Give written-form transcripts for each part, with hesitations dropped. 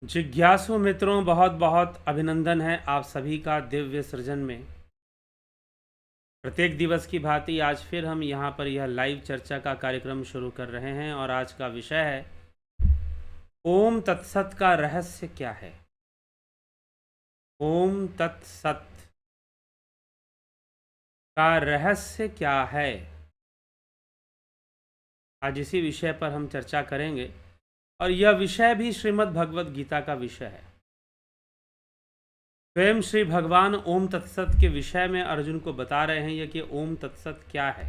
जिज्ञासु मित्रों, बहुत बहुत अभिनंदन है आप सभी का दिव्य सृजन में। प्रत्येक दिवस की भांति आज फिर हम यहाँ पर यह लाइव चर्चा का कार्यक्रम शुरू कर रहे हैं और आज का विषय है ओम तत्सत का रहस्य क्या है। ओम तत्सत का रहस्य क्या है, आज इसी विषय पर हम चर्चा करेंगे और यह विषय भी श्रीमद् भगवद गीता का विषय है। स्वयं श्री भगवान ओम तत्सत के विषय में अर्जुन को बता रहे हैं यह कि ओम तत्सत क्या है,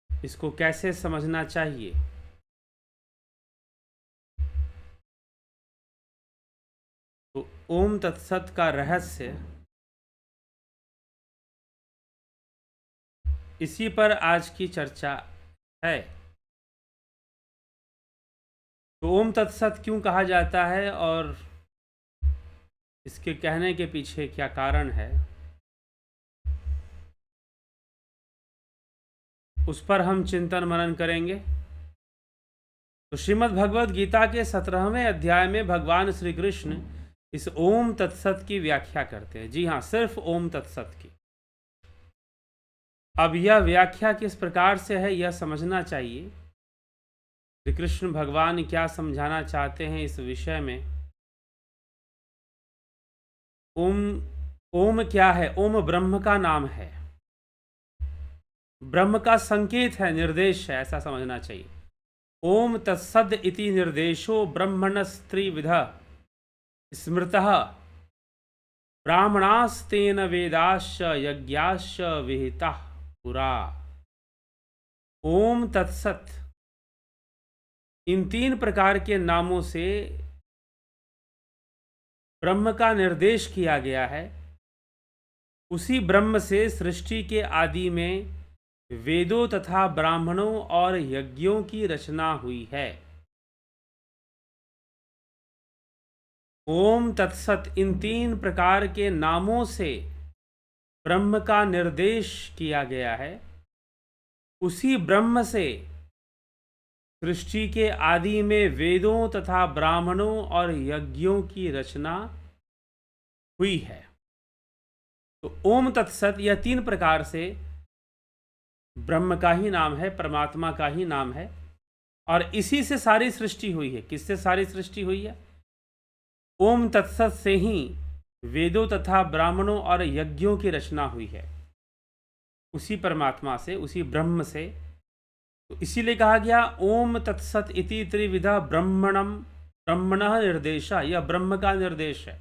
इसको कैसे समझना चाहिए। तो ओम तत्सत का रहस्य, इसी पर आज की चर्चा है। तो ओम तत्सत क्यों कहा जाता है और इसके कहने के पीछे क्या कारण है, उस पर हम चिंतन मनन करेंगे। तो श्रीमद् भगवद गीता के 17वें अध्याय में भगवान श्री कृष्ण इस ओम तत्सत की व्याख्या करते हैं। जी हाँ, सिर्फ ओम तत्सत की। अब यह व्याख्या किस प्रकार से है यह समझना चाहिए। श्री कृष्ण भगवान क्या समझाना चाहते हैं इस विषय में। ओम क्या है? ओम ब्रह्म का नाम है, ब्रह्म का संकेत है, निर्देश है, ऐसा समझना चाहिए। ओम तत्सद इति निर्देशो ब्रह्मणस्त्रिविधः स्मृतः ब्राह्मणास्तेन वेदाश्च यज्ञाश्च विहिताः पुरा। ओम तत्सत, इन 3 प्रकार के नामों से ब्रह्म का निर्देश किया गया है। उसी ब्रह्म से सृष्टि के आदि में वेदों तथा ब्राह्मणों और यज्ञों की रचना हुई है। ओम तत्सत, इन 3 प्रकार के नामों से ब्रह्म का निर्देश किया गया है। उसी ब्रह्म से सृष्टि के आदि में वेदों तथा ब्राह्मणों और यज्ञों की रचना हुई है। तो ओम तत्सत यह 3 प्रकार से ब्रह्म का ही नाम है, परमात्मा का ही नाम है और इसी से सारी सृष्टि हुई है। किससे सारी सृष्टि हुई है? ओम तत्सत से ही वेदों तथा ब्राह्मणों और यज्ञों की रचना हुई है, उसी परमात्मा से, उसी ब्रह्म से। तो इसीलिए कहा गया ओम तत्सत इति त्रिविधा ब्रह्मणः निर्देशा, यह ब्रह्म का निर्देश है।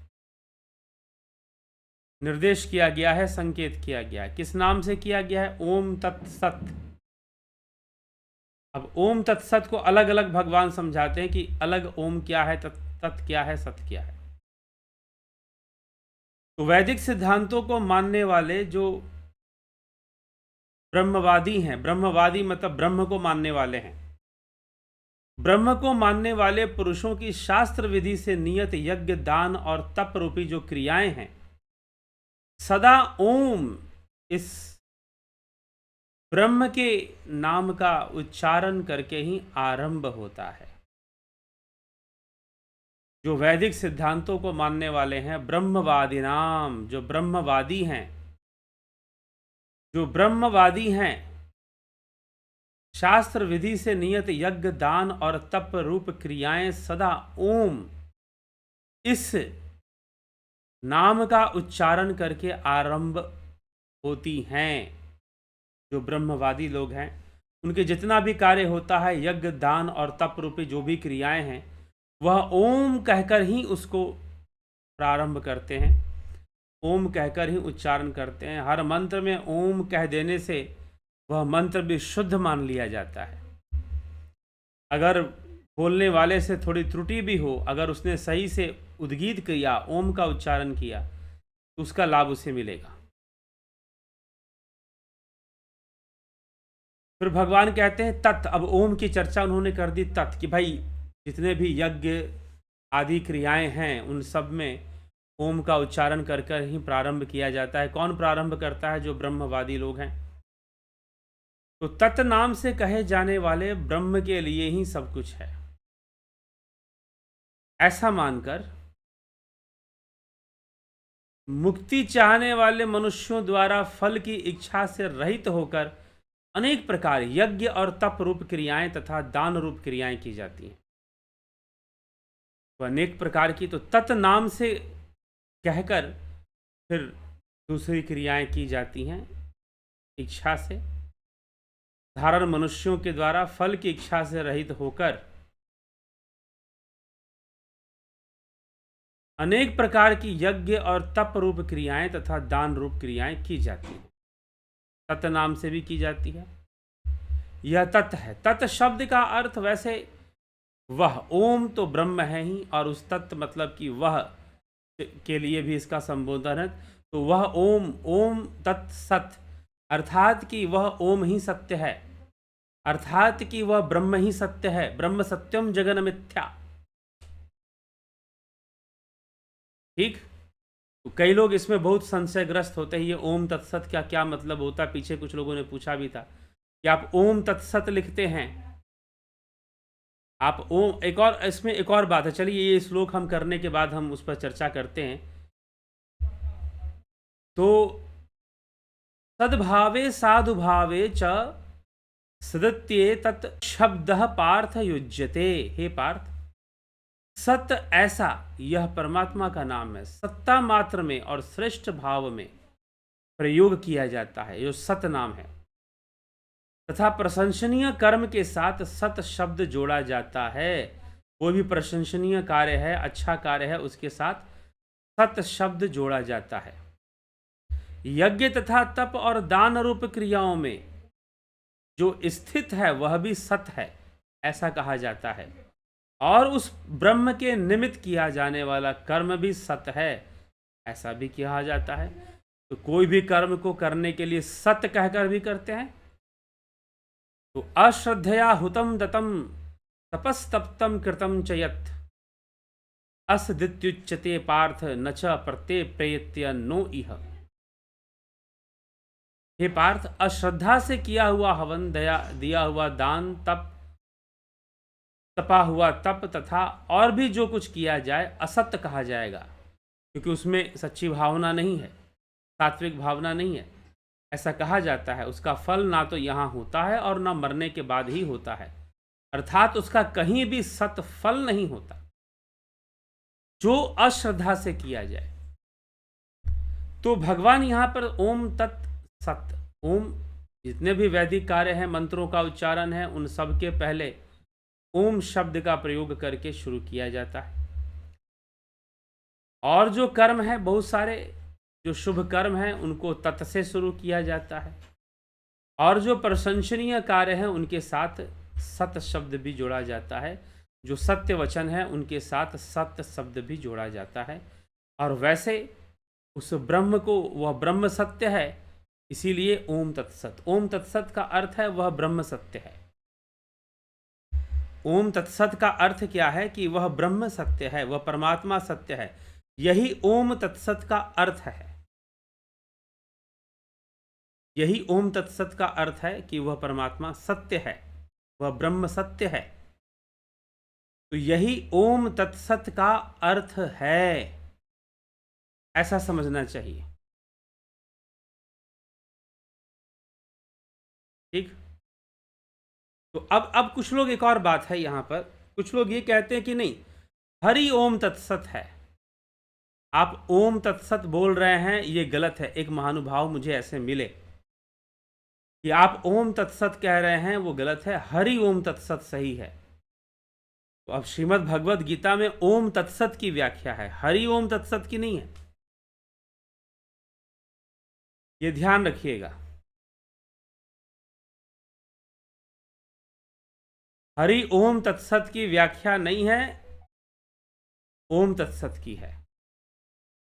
निर्देश किया गया है, संकेत किया गया है। किस नाम से किया गया है? ओम तत्सत। अब ओम तत्सत को अलग अलग भगवान समझाते हैं कि अलग ओम क्या है, तत् क्या है, सत क्या है। तो वैदिक सिद्धांतों को मानने वाले जो ब्रह्मवादी हैं, ब्रह्मवादी मतलब ब्रह्म को मानने वाले हैं, ब्रह्म को मानने वाले पुरुषों की शास्त्र विधि से नियत यज्ञ, दान और तप रूपी जो क्रियाएं हैं, सदा ओम, इस ब्रह्म के नाम का उच्चारण करके ही आरंभ होता है। जो वैदिक सिद्धांतों को मानने वाले हैं, ब्रह्मवादी नाम, जो ब्रह्मवादी हैं, जो ब्रह्मवादी हैं, शास्त्र विधि से नियत यज्ञ, दान और तप रूप क्रियाएं सदा ओम, इस नाम का उच्चारण करके आरंभ होती हैं। जो ब्रह्मवादी लोग हैं, उनके जितना भी कार्य होता है, यज्ञ, दान और तप रूपी जो भी क्रियाएं हैं, वह ओम कहकर ही उसको प्रारंभ करते हैं, ओम कहकर ही उच्चारण करते हैं। हर मंत्र में ओम कह देने से वह मंत्र भी शुद्ध मान लिया जाता है। अगर बोलने वाले से थोड़ी त्रुटि भी हो, अगर उसने सही से उद्गीत किया, ओम का उच्चारण किया, तो उसका लाभ उसे मिलेगा। फिर भगवान कहते हैं तत्। अब ओम की चर्चा उन्होंने कर दी तत्, कि भाई जितने भी यज्ञ आदि क्रियाएं हैं उन सब में ओम का उच्चारण कर कर ही प्रारंभ किया जाता है। कौन प्रारंभ करता है? जो ब्रह्मवादी लोग हैं। तो तत् नाम से कहे जाने वाले ब्रह्म के लिए ही सब कुछ है। ऐसा मानकर मुक्ति चाहने वाले मनुष्यों द्वारा फल की इच्छा से रहित होकर अनेक प्रकार यज्ञ और तप रूप क्रियाएं तथा दान रूप क्रियाएं की जाती हैं। तो अनेक प्रकार की तो तत् नाम से कहकर फिर दूसरी क्रियाएं की जाती हैं इच्छा से। साधारण मनुष्यों के द्वारा फल की इच्छा से रहित होकर अनेक प्रकार की यज्ञ और तप रूप क्रियाएं तथा दान रूप क्रियाएं की जाती हैं। तत् नाम से भी की जाती है। यह तत् है। तत् शब्द का अर्थ वैसे वह ओम तो ब्रह्म है ही, और उस तत् मतलब कि वह के लिए भी इसका संबोधन है। तो वह ओम, ओम तत् सत, अर्थात कि वह ओम ही सत्य है, अर्थात कि वह ब्रह्म ही सत्य है। ब्रह्म सत्यम जगन मिथ्या। ठीक। तो कई लोग इसमें बहुत संशयग्रस्त होते हैं, ये ओम तत्सत का क्या मतलब होता है। पीछे कुछ लोगों ने पूछा भी था कि आप ओम तत्सत लिखते हैं, आप ओम। एक और इसमें एक और बात है, चलिए ये श्लोक हम करने के बाद हम उस पर चर्चा करते हैं। तो सद्भावे साधुभावे च सदत्ये तत् शब्द पार्थ युज्यते। हे पार्थ, सत ऐसा यह परमात्मा का नाम है, सत्ता मात्र में और श्रेष्ठ भाव में प्रयोग किया जाता है, जो सत नाम है। तथा प्रशंसनीय कर्म के साथ सत शब्द जोड़ा जाता है। कोई भी प्रशंसनीय कार्य है, अच्छा कार्य है, उसके साथ सत शब्द जोड़ा जाता है। यज्ञ तथा तप और दान रूप क्रियाओं में जो स्थित है वह भी सत है, ऐसा कहा जाता है। और उस ब्रह्म के निमित्त किया जाने वाला कर्म भी सत है, ऐसा भी कहा जाता है। तो कोई भी कर्म को करने के लिए सत्य कहकर भी करते हैं। तो अश्रद्धया हुतम दतम तपस्तप्तम कृतम च यत् असदित्युच्यते पार्थ न च प्रत्ये प्रयत्य नो इह। हे पार्थ, अश्रद्धा से किया हुआ हवन, दिया हुआ दान, तपा हुआ तप तथा और भी जो कुछ किया जाए असत्य कहा जाएगा, क्योंकि उसमें सच्ची भावना नहीं है, सात्विक भावना नहीं है, ऐसा कहा जाता है। उसका फल ना तो यहाँ होता है और ना मरने के बाद ही होता है, अर्थात उसका कहीं भी सत फल नहीं होता जो अश्रद्धा से किया जाए। तो भगवान यहाँ पर ओम तत् सत, ओम, जितने भी वैदिक कार्य हैं, मंत्रों का उच्चारण है, उन सब के पहले ओम शब्द का प्रयोग करके शुरू किया जाता है। और जो कर्म है, बहुत सारे जो शुभ कर्म हैं, उनको तत् से शुरू किया जाता है। और जो प्रशंसनीय कार्य हैं उनके साथ सत शब्द भी जोड़ा जाता है। जो सत्य वचन है उनके साथ सत्य शब्द भी जोड़ा जाता है। और वैसे उस ब्रह्म को, वह ब्रह्म सत्य है, इसीलिए ओम तत्सत। ओम तत्सत का अर्थ है वह ब्रह्म सत्य है। ओम तत्सत का अर्थ क्या है कि वह ब्रह्म सत्य है, वह परमात्मा सत्य है। यही ओम तत्सत का अर्थ है। यही ओम तत्सत का अर्थ है कि वह परमात्मा सत्य है, वह ब्रह्म सत्य है। तो यही ओम तत्सत का अर्थ है, ऐसा समझना चाहिए। ठीक। तो अब कुछ लोग, एक और बात है यहां पर, कुछ लोग ये कहते हैं कि नहीं, हरि ओम तत्सत है, आप ओम तत्सत बोल रहे हैं, ये गलत है। एक महानुभाव मुझे ऐसे मिले कि आप ओम तत्सत कह रहे हैं, वो गलत है, हरि ओम तत्सत सही है। तो अब श्रीमद् भगवद गीता में ओम तत्सत की व्याख्या है, हरि ओम तत्सत की नहीं है, ये ध्यान रखिएगा। हरि ओम तत्सत की व्याख्या नहीं है, ओम तत्सत की है।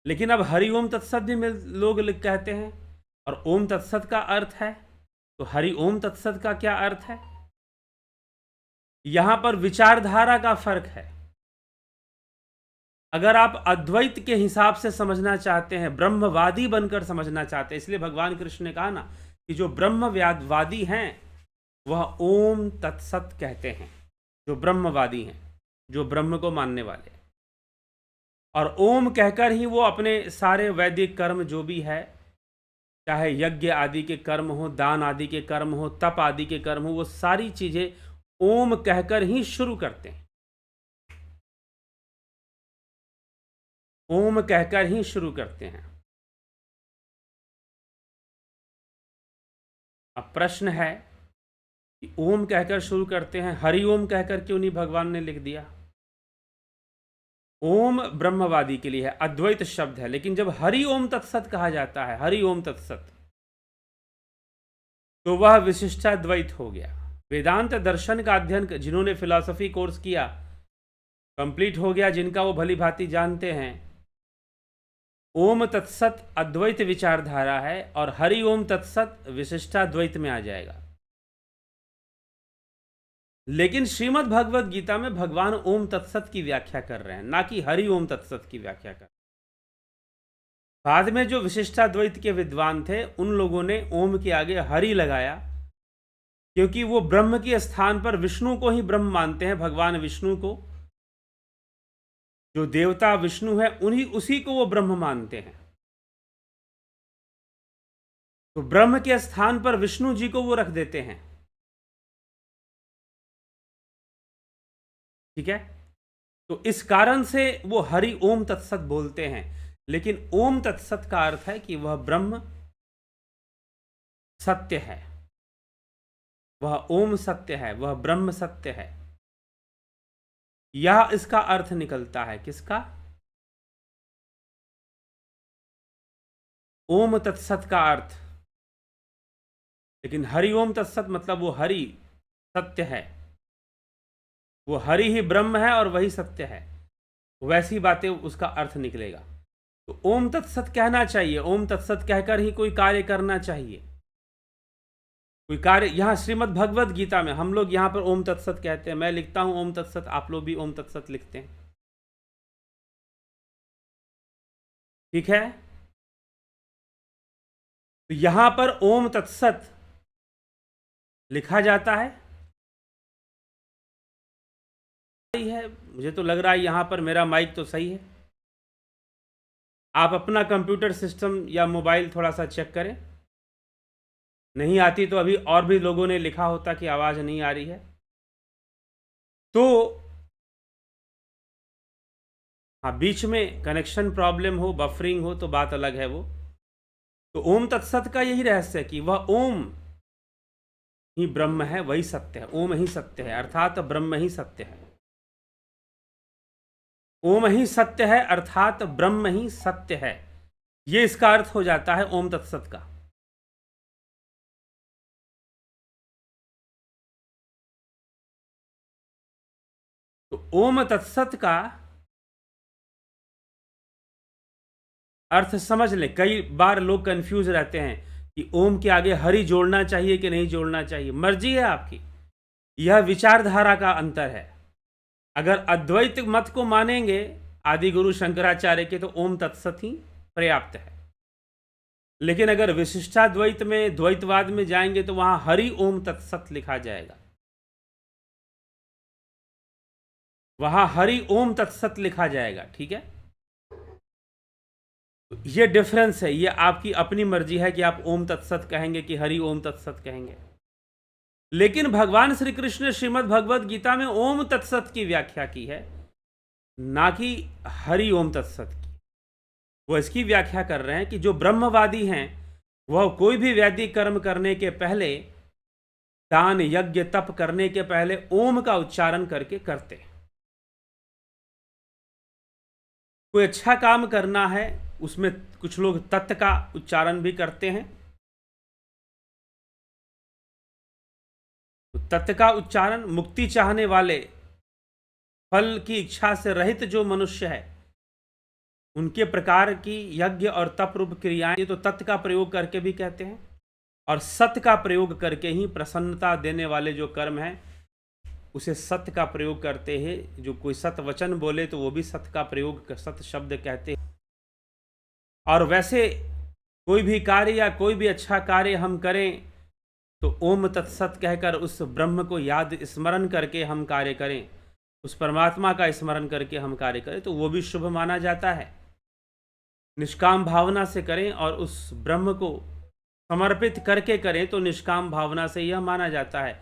लेकिन अब हरि ओम तत्सत भी लोग कहते हैं, और ओम तत्सत का अर्थ है, तो हरि ओम तत्सत का क्या अर्थ है? यहां पर विचारधारा का फर्क है। अगर आप अद्वैत के हिसाब से समझना चाहते हैं, ब्रह्मवादी बनकर समझना चाहते हैं, इसलिए भगवान कृष्ण ने कहा ना कि जो ब्रह्मवादी हैं वह ओम तत्सत कहते हैं, जो ब्रह्मवादी हैं, जो ब्रह्म को मानने वाले हैं। और ओम कहकर ही वो अपने सारे वैदिक कर्म जो भी है, चाहे यज्ञ आदि के कर्म हो, दान आदि के कर्म हो, तप आदि के कर्म हो, वो सारी चीजें ओम कहकर ही शुरू करते हैं। ओम कहकर ही शुरू करते हैं। अब प्रश्न है कि ओम कहकर शुरू करते हैं, हरि ओम कहकर क्यों नहीं भगवान ने लिख दिया? ओम ब्रह्मवादी के लिए है, अद्वैत शब्द है, लेकिन जब हरि ओम तत्सत कहा जाता है, हरि ओम तत्सत, तो वह विशिष्टाद्वैत हो गया। वेदांत दर्शन का अध्ययन जिन्होंने फिलॉसफी कोर्स किया, कंप्लीट हो गया, जिनका वो भली भांति जानते हैं, ओम तत्सत अद्वैत विचारधारा है और हरि ओम तत्सत विशिष्टाद्वैत में आ जाएगा। लेकिन श्रीमद् भगवद गीता में भगवान ओम तत्सत की व्याख्या कर रहे हैं, ना कि हरि ओम तत्सत की व्याख्या कर रहे हैं। बाद में जो विशिष्टाद्वैत के विद्वान थे, उन लोगों ने ओम के आगे हरि लगाया, क्योंकि वो ब्रह्म के स्थान पर विष्णु को ही ब्रह्म मानते हैं, भगवान विष्णु को, जो देवता विष्णु है उसी को वो ब्रह्म मानते हैं। तो ब्रह्म के स्थान पर विष्णु जी को वो रख देते हैं। ठीक है, तो इस कारण से वो हरि ओम तत्सत बोलते हैं। लेकिन ओम तत्सत का अर्थ है कि वह ब्रह्म सत्य है, वह ओम सत्य है, वह ब्रह्म सत्य है। यह इसका अर्थ निकलता है। किसका? ओम तत्सत का अर्थ। लेकिन हरि ओम तत्सत मतलब वो हरि सत्य है, वो हरि ही ब्रह्म है और वही सत्य है, वैसी बातें उसका अर्थ निकलेगा। तो ओम तत्सत कहना चाहिए, ओम तत्सत कहकर ही कोई कार्य करना चाहिए। कोई कार्य, यहां श्रीमद् भगवद गीता में हम लोग यहां पर ओम तत्सत कहते हैं, मैं लिखता हूं ओम तत्सत, आप लोग भी ओम तत्सत लिखते हैं। ठीक है, तो यहां पर ओम तत्सत लिखा जाता है। मुझे तो लग रहा है यहां पर मेरा माइक तो सही है। आप अपना कंप्यूटर सिस्टम या मोबाइल थोड़ा सा चेक करें, नहीं आती तो अभी और भी लोगों ने लिखा होता कि आवाज नहीं आ रही है। तो हाँ, बीच में कनेक्शन प्रॉब्लम हो, बफरिंग हो तो बात अलग है वो। तो ओम तत्सत का यही रहस्य है कि वह ओम ही ब्रह्म है, वही सत्य है, ओम ही सत्य है, अर्थात ब्रह्म ही सत्य है। ओम ही सत्य है अर्थात ब्रह्म ही सत्य है, ये इसका अर्थ हो जाता है ओम तत्सत का। तो ओम तत्सत का अर्थ समझ ले। कई बार लोग कंफ्यूज रहते हैं कि ओम के आगे हरि जोड़ना चाहिए कि नहीं जोड़ना चाहिए। मर्जी है आपकी, यह विचारधारा का अंतर है। अगर अद्वैत मत को मानेंगे आदि गुरु शंकराचार्य के, तो ओम तत्सत ही पर्याप्त है। लेकिन अगर विशिष्टाद्वैत में, द्वैतवाद में जाएंगे तो वहां हरि ओम तत्सत लिखा जाएगा, वहां हरि ओम तत्सत लिखा जाएगा। ठीक है, ये डिफरेंस है, ये आपकी अपनी मर्जी है कि आप ओम तत्सत कहेंगे कि हरि ओम तत्सत कहेंगे। लेकिन भगवान श्री कृष्ण ने श्रीमद् भगवद गीता में ओम तत्सत की व्याख्या की है, ना कि हरि ओम तत्सत की। वो इसकी व्याख्या कर रहे हैं कि जो ब्रह्मवादी हैं वह कोई भी वैदिक कर्म करने के पहले, दान यज्ञ तप करने के पहले ओम का उच्चारण करके करते हैं। कोई अच्छा काम करना है, उसमें कुछ लोग तत् का उच्चारण भी करते हैं। तो तत् का उच्चारण मुक्ति चाहने वाले, फल की इच्छा से रहित जो मनुष्य है, उनके प्रकार की यज्ञ और तप रूप क्रियाएं तो तत् का प्रयोग करके भी कहते हैं, और सत्य का प्रयोग करके ही प्रसन्नता देने वाले जो कर्म है उसे सत्य का प्रयोग करते हैं। जो कोई सत्य वचन बोले तो वो भी सत्य का प्रयोग, सत्य शब्द कहते हैं। और वैसे कोई भी कार्य या कोई भी अच्छा कार्य हम करें तो ओम तत्सत कहकर उस ब्रह्म को याद स्मरण करके हम कार्य करें, उस परमात्मा का स्मरण करके हम कार्य करें तो वो भी शुभ माना जाता है। निष्काम भावना से करें और उस ब्रह्म को समर्पित करके करें तो निष्काम भावना से यह माना जाता है।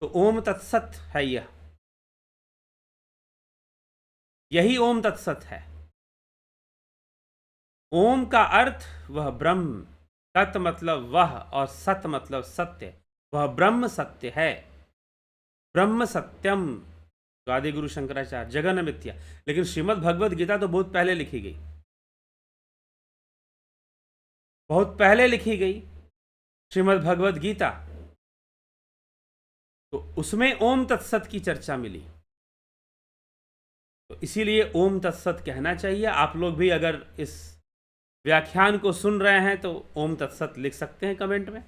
तो ओम तत्सत है, यही ओम तत्सत है। ओम का अर्थ वह ब्रह्म, तत् मतलब वह और सत मतलब सत्य, वह ब्रह्म सत्य है। ब्रह्म सत्यम, तो आदि गुरु शंकराचार्य जगन मिथ्या। लेकिन श्रीमद् भगवद गीता तो बहुत पहले लिखी गई, बहुत पहले लिखी गई श्रीमद् भगवद गीता, तो उसमें ओम तत्सत की चर्चा मिली। तो इसीलिए ओम तत्सत कहना चाहिए। आप लोग भी अगर इस व्याख्यान को सुन रहे हैं तो ओम तत्सत लिख सकते हैं कमेंट में।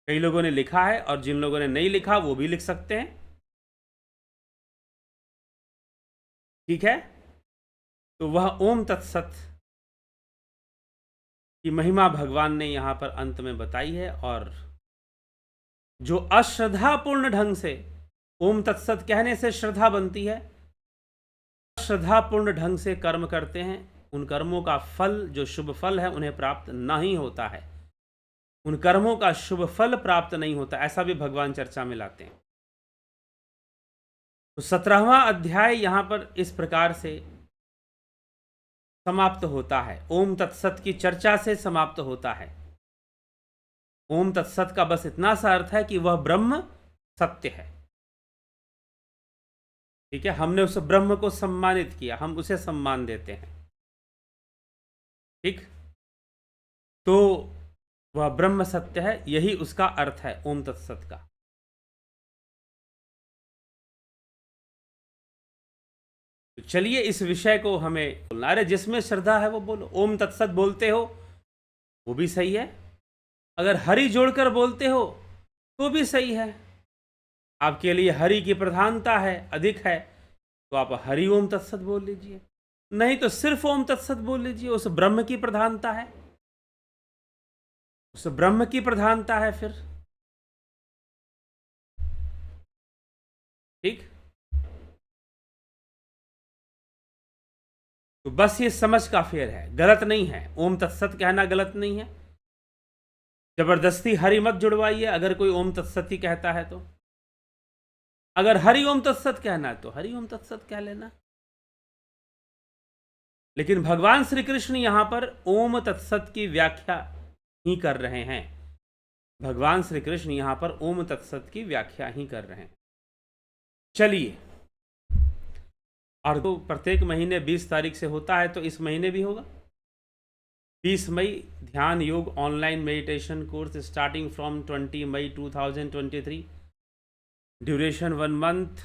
कई लोगों ने लिखा है और जिन लोगों ने नहीं लिखा वो भी लिख सकते हैं। ठीक है, तो वह ओम तत्सत की महिमा भगवान ने यहां पर अंत में बताई है। और जो अश्रद्धापूर्ण ढंग से ओम तत्सत कहने से श्रद्धा बनती है, अश्रद्धापूर्ण ढंग से कर्म करते हैं, उन कर्मों का फल, जो शुभ फल है, उन्हें प्राप्त नहीं होता है। उन कर्मों का शुभ फल प्राप्त नहीं होता, ऐसा भी भगवान चर्चा में लाते हैं। तो 17वां अध्याय यहां पर इस प्रकार से समाप्त होता है। ओम तत्सत की चर्चा से समाप्त होता है। ओम तत्सत का बस इतना सा अर्थ है कि वह ब्रह्म सत्य है। ठीक है, हमने उस ब्रह्म को सम्मानित किया, हम उसे सम्मान देते हैं। ठीक, तो वह ब्रह्म सत्य है, यही उसका अर्थ है ओम तत्सत का। तो चलिए इस विषय को हमें बोलना। अरे जिसमें श्रद्धा है वो बोलो। ओम तत्सत बोलते हो वो भी सही है, अगर हरि जोड़कर बोलते हो तो भी सही है। आपके लिए हरि की प्रधानता है, अधिक है, तो आप हरि ओम तत्सत बोल लीजिए। नहीं तो सिर्फ ओम तत्सत बोल लीजिए, उस ब्रह्म की प्रधानता है, उस ब्रह्म की प्रधानता है फिर। ठीक, तो बस ये समझ का फेर है, गलत नहीं है। ओम तत्सत कहना गलत नहीं है। जबरदस्ती हरि मत जुड़वाइए अगर कोई ओम तत्सत ही कहता है तो। अगर हरि ओम तत्सत कहना है तो हरि ओम तत्सत कह लेना। लेकिन भगवान श्री कृष्ण यहां पर ओम तत्सत की व्याख्या ही कर रहे हैं। भगवान श्री कृष्ण यहां पर ओम तत्सत की व्याख्या ही कर रहे हैं। चलिए, और तो प्रत्येक महीने 20 तारीख से होता है, तो इस महीने भी होगा 20 मई ध्यान योग online meditation course starting from 20 May 2023, duration 1 month.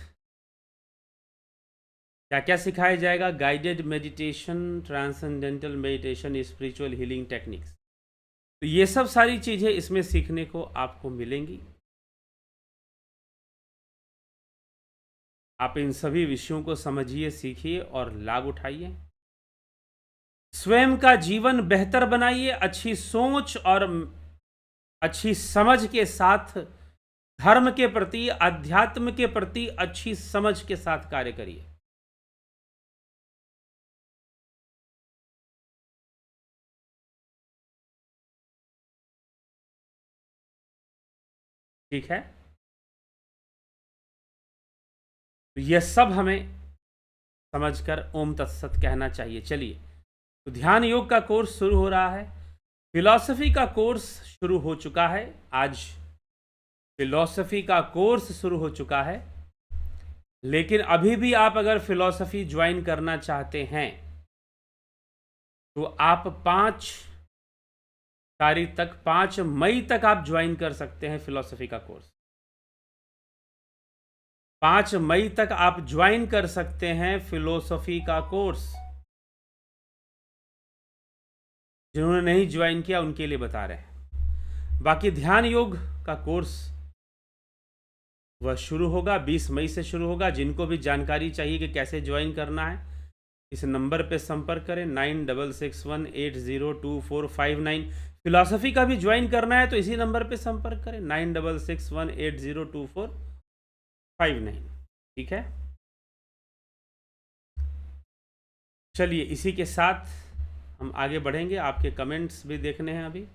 क्या क्या सिखाया जाएगा? Guided meditation, transcendental meditation, spiritual healing techniques. तो ये सब सारी चीज़ें इसमें सीखने को आपको मिलेंगी। आप इन सभी विषयों को समझिए, सीखिए और लाभ उठाइए। स्वयं का जीवन बेहतर बनाइए, अच्छी सोच और अच्छी समझ के साथ, धर्म के प्रति, अध्यात्म के प्रति अच्छी समझ के साथ कार्य करिए। ठीक है, तो यह सब हमें समझकर ओम तत्सत कहना चाहिए। चलिए, तो ध्यान योग का कोर्स शुरू हो रहा है, फिलॉसफी का कोर्स शुरू हो चुका है। आज फिलॉसफी का कोर्स शुरू हो चुका है, लेकिन अभी भी आप अगर फिलॉसफी ज्वाइन करना चाहते हैं तो आप 5 तारीख तक, 5 मई तक आप ज्वाइन कर सकते हैं फिलॉसफी का कोर्स। 5 मई तक आप ज्वाइन कर सकते हैं फिलॉसफी का कोर्स। जिन्होंने नहीं ज्वाइन किया उनके लिए बता रहे हैं। बाकी ध्यान योग का कोर्स वह शुरू होगा, 20 मई से शुरू होगा। जिनको भी जानकारी चाहिए कि कैसे ज्वाइन करना है, इस नंबर पे संपर्क करें 9661802459। फिलॉसफी का भी ज्वाइन करना है तो इसी नंबर पे संपर्क करें 9661802459। ठीक है। चलिए इसी के साथ हम आगे बढ़ेंगे। आपके कमेंट्स भी देखने हैं अभी।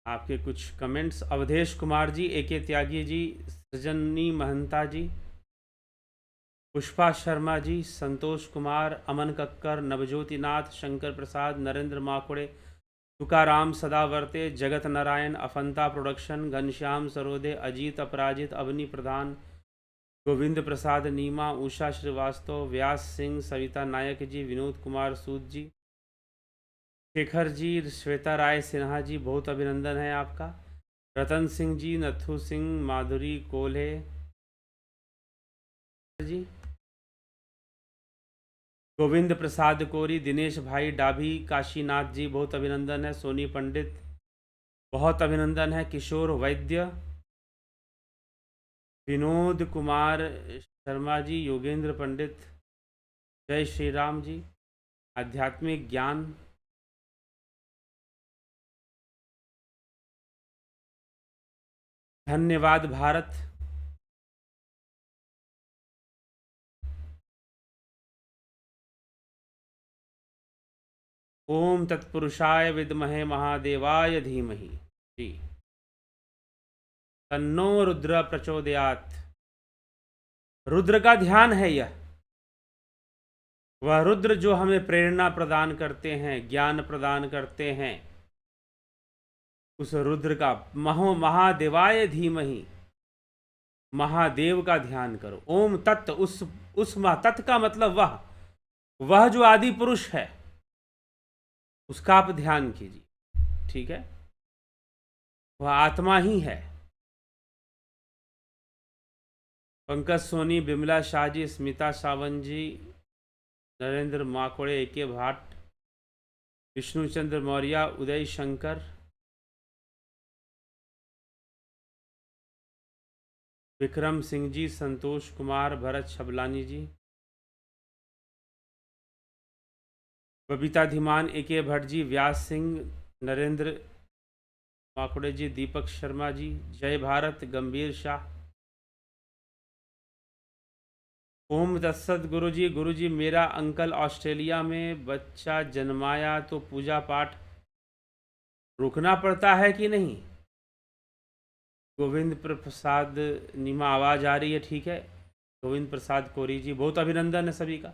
आपके कुछ कमेंट्स, अवधेश कुमार जी, एके त्यागी जी, सृजनी महंता जी, पुष्पा शर्मा जी, संतोष कुमार, अमन कक्कर, नवज्योति नाथ, शंकर प्रसाद, नरेंद्र माकुड़े, तुकाराम सदावर्ते, जगत नारायण, अफंता प्रोडक्शन, घनश्याम सरोदे, अजीत अपराजित, अवनी प्रधान, गोविंद प्रसाद नीमा, उषा श्रीवास्तव, व्यास सिंह, सविता नायक जी, विनोद कुमार सूद जी, शेखर जी, श्वेता राय सिन्हा जी, बहुत अभिनंदन है आपका, रतन सिंह जी, नथु सिंह, माधुरी कोल्हे जी, गोविंद प्रसाद कोरी, दिनेश भाई डाभी, काशीनाथ जी, बहुत अभिनंदन है, सोनी पंडित, बहुत अभिनंदन है, किशोर वैद्य, विनोद कुमार शर्मा जी, योगेंद्र पंडित, जय श्री राम जी, आध्यात्मिक ज्ञान, धन्यवाद भारत, ओम तत्पुरुषाय विद्महे महादेवाय धीमहि जी, तन्नो रुद्र प्रचोदयात। रुद्र का ध्यान है यह, वह रुद्र जो हमें प्रेरणा प्रदान करते हैं, ज्ञान प्रदान करते हैं। उस रुद्र का महादेवाय धीमहि, महादेव का ध्यान करो। ओम तत्त, उस तत्त का मतलब वह जो आदि पुरुष है उसका आप ध्यान कीजिए, ठीक है। वह आत्मा ही है। पंकज सोनी, बिमला शाह जी, स्मिता सावंत जी, नरेंद्र माकोड़े, एके भाट, विष्णुचंद्र मौर्य, उदय शंकर, विक्रम सिंह जी, संतोष कुमार, भरत छबलानी जी, बबीता धीमान, एके भट्ट जी, व्यास सिंह, नरेंद्र माकुड़े जी, दीपक शर्मा जी, जय भारत, गंभीर शाह, ओम तत्सत गुरु जी मेरा अंकल ऑस्ट्रेलिया में, बच्चा जन्माया तो पूजा पाठ रुकना पड़ता है कि नहीं? गोविंद प्रसाद नीमा, आवाज़ आ रही है, ठीक है। गोविंद प्रसाद कोरी जी, बहुत अभिनंदन है सभी का।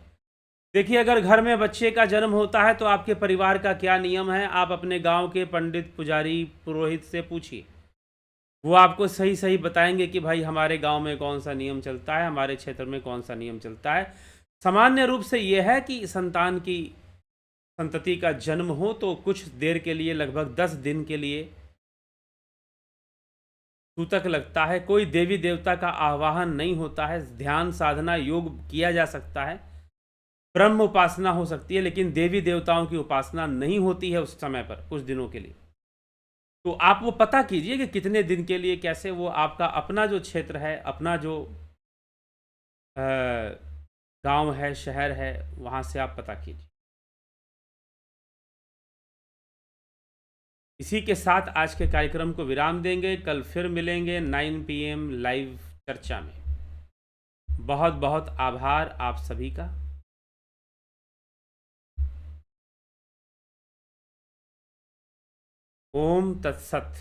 देखिए, अगर घर में बच्चे का जन्म होता है तो आपके परिवार का क्या नियम है, आप अपने गांव के पंडित, पुजारी, पुरोहित से पूछिए। वो आपको सही सही बताएंगे कि भाई हमारे गांव में कौन सा नियम चलता है, हमारे क्षेत्र में कौन सा नियम चलता है। सामान्य रूप से यह है कि संतान की संतति का जन्म हो तो कुछ देर के लिए, लगभग 10 दिन के लिए सूतक लगता है। कोई देवी देवता का आवाहन नहीं होता है, ध्यान साधना योग किया जा सकता है, ब्रह्म उपासना हो सकती है, लेकिन देवी देवताओं की उपासना नहीं होती है उस समय पर, कुछ दिनों के लिए। तो आप वो पता कीजिए कि कितने दिन के लिए, कैसे, वो आपका अपना जो क्षेत्र है, अपना जो गांव है, शहर है, वहां से आप पता कीजिए। इसी के साथ आज के कार्यक्रम को विराम देंगे। कल फिर मिलेंगे 9 PM लाइव चर्चा में। बहुत बहुत आभार आप सभी का। ओम तत्सत।